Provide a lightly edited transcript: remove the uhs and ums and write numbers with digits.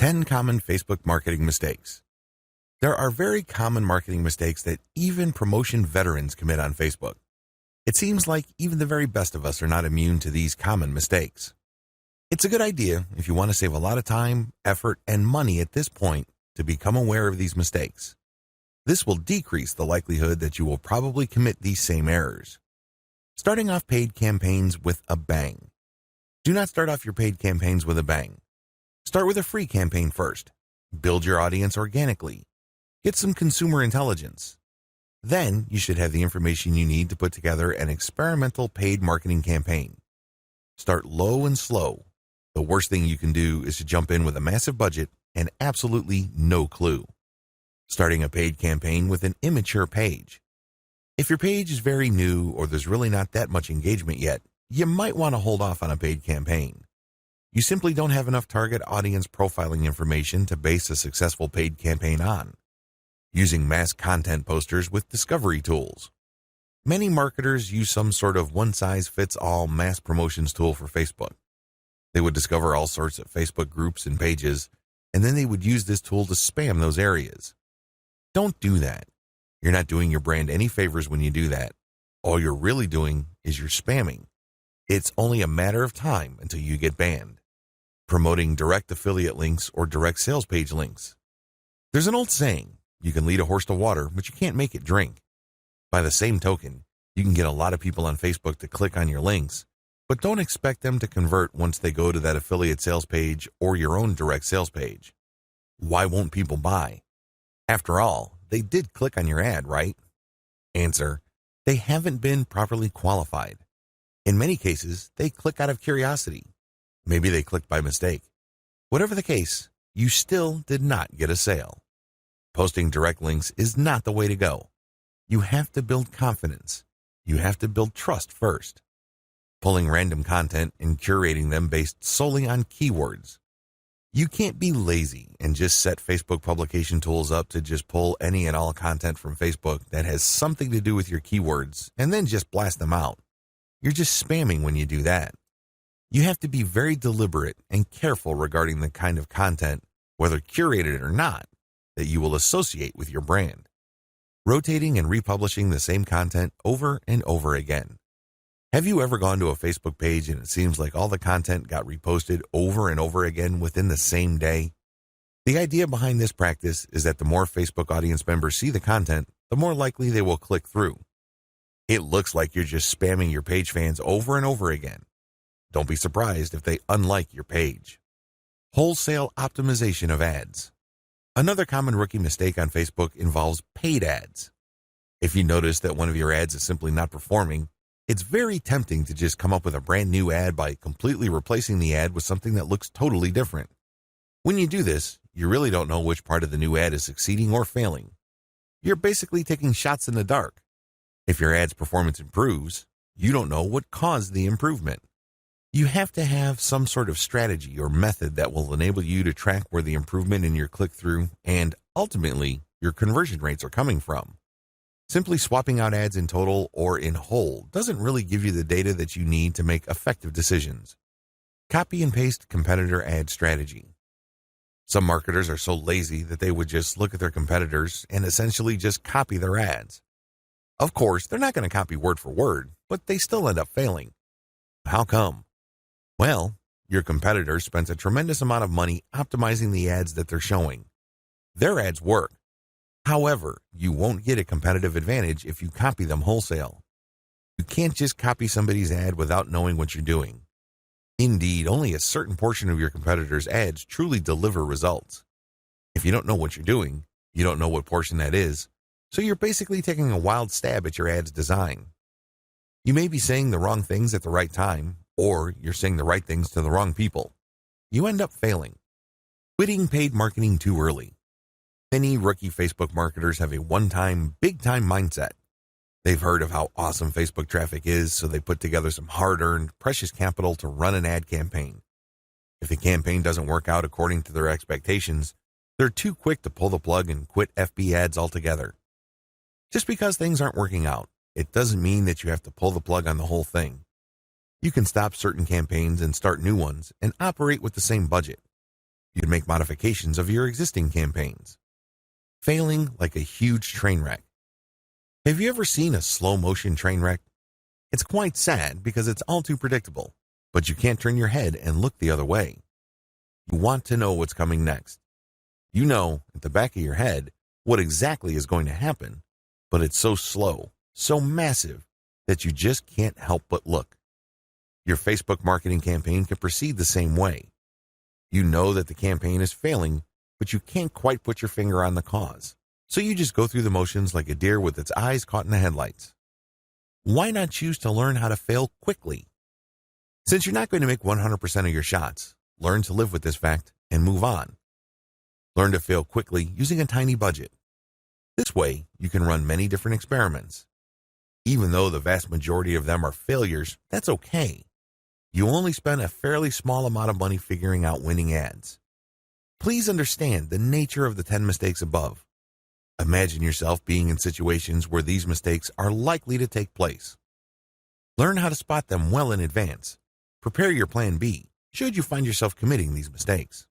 10 common Facebook marketing mistakes. There are very common marketing mistakes that even promotion veterans commit on Facebook. It seems like even the very best of us are not immune to these common mistakes. It's a good idea if you want to save a lot of time, effort, and money at this point to become aware of these mistakes. This will decrease the likelihood that you will probably commit these same errors. Starting off paid campaigns with a bang. Do not start off your paid campaigns with a bang. Start with a free campaign first. Build your audience organically. Get some consumer intelligence. Then you should have the information you need to put together an experimental paid marketing campaign. Start low and slow. The worst thing you can do is to jump in with a massive budget and absolutely no clue. Starting a paid campaign with an immature page. If your page is very new or there's really not that much engagement yet, you might want to hold off on a paid campaign. You simply don't have enough target audience profiling information to base a successful paid campaign on. Using mass content posters with discovery tools. Many marketers use some sort of one-size-fits-all mass promotions tool for Facebook. They would discover all sorts of Facebook groups and pages, and then they would use this tool to spam those areas. Don't do that. You're not doing your brand any favors when you do that. All you're really doing is you're spamming. It's only a matter of time until you get banned. Promoting direct affiliate links or direct sales page links. There's an old saying, you can lead a horse to water, but you can't make it drink. By the same token, you can get a lot of people on Facebook to click on your links, but don't expect them to convert once they go to that affiliate sales page or your own direct sales page. Why won't people buy? After all, they did click on your ad, right? Answer, they haven't been properly qualified. In many cases, they click out of curiosity. Maybe they clicked by mistake. Whatever the case, you still did not get a sale. Posting direct links is not the way to go. You have to build confidence. You have to build trust first. Pulling random content and curating them based solely on keywords. You can't be lazy and just set Facebook publication tools up to just pull any and all content from Facebook that has something to do with your keywords and then just blast them out. You're just spamming when you do that. You have to be very deliberate and careful regarding the kind of content, whether curated or not, that you will associate with your brand. Rotating and republishing the same content over and over again. Have you ever gone to a Facebook page and it seems like all the content got reposted over and over again within the same day? The idea behind this practice is that the more Facebook audience members see the content, the more likely they will click through. It looks like you're just spamming your page fans over and over again. Don't be surprised if they unlike your page. Wholesale optimization of ads. Another common rookie mistake on Facebook involves paid ads. If you notice that one of your ads is simply not performing, it's very tempting to just come up with a brand new ad by completely replacing the ad with something that looks totally different. When you do this, you really don't know which part of the new ad is succeeding or failing. You're basically taking shots in the dark. If your ad's performance improves, you don't know what caused the improvement. You have to have some sort of strategy or method that will enable you to track where the improvement in your click-through and, ultimately, your conversion rates are coming from. Simply swapping out ads in total or in whole doesn't really give you the data that you need to make effective decisions. Copy and paste competitor ad strategy. Some marketers are so lazy that they would just look at their competitors and essentially just copy their ads. Of course, they're not going to copy word for word, but they still end up failing. How come? Well, your competitor spends a tremendous amount of money optimizing the ads that they're showing. Their ads work. However, you won't get a competitive advantage if you copy them wholesale. You can't just copy somebody's ad without knowing what you're doing. Indeed, only a certain portion of your competitors' ads truly deliver results. If you don't know what you're doing, you don't know what portion that is, so you're basically taking a wild stab at your ad's design. You may be saying the wrong things at the right time, or you're saying the right things to the wrong people. You end up failing. Quitting paid marketing too early. Many rookie Facebook marketers have a one-time, big-time mindset. They've heard of how awesome Facebook traffic is, so they put together some hard-earned, precious capital to run an ad campaign. If the campaign doesn't work out according to their expectations, they're too quick to pull the plug and quit FB ads altogether. Just because things aren't working out, it doesn't mean that you have to pull the plug on the whole thing. You can stop certain campaigns and start new ones and operate with the same budget. You'd make modifications of your existing campaigns. Failing like a huge train wreck. Have you ever seen a slow-motion train wreck? It's quite sad because it's all too predictable, but you can't turn your head and look the other way. You want to know what's coming next. You know, at the back of your head, what exactly is going to happen, but it's so slow, so massive, that you just can't help but look. Your Facebook marketing campaign can proceed the same way. You know that the campaign is failing, but you can't quite put your finger on the cause. So you just go through the motions like a deer with its eyes caught in the headlights. Why not choose to learn how to fail quickly? Since you're not going to make 100% of your shots, learn to live with this fact and move on. Learn to fail quickly using a tiny budget. This way, you can run many different experiments. Even though the vast majority of them are failures, that's okay. You only spend a fairly small amount of money figuring out winning ads. Please understand the nature of the 10 mistakes above. Imagine yourself being in situations where these mistakes are likely to take place. Learn how to spot them well in advance. Prepare your plan B should you find yourself committing these mistakes.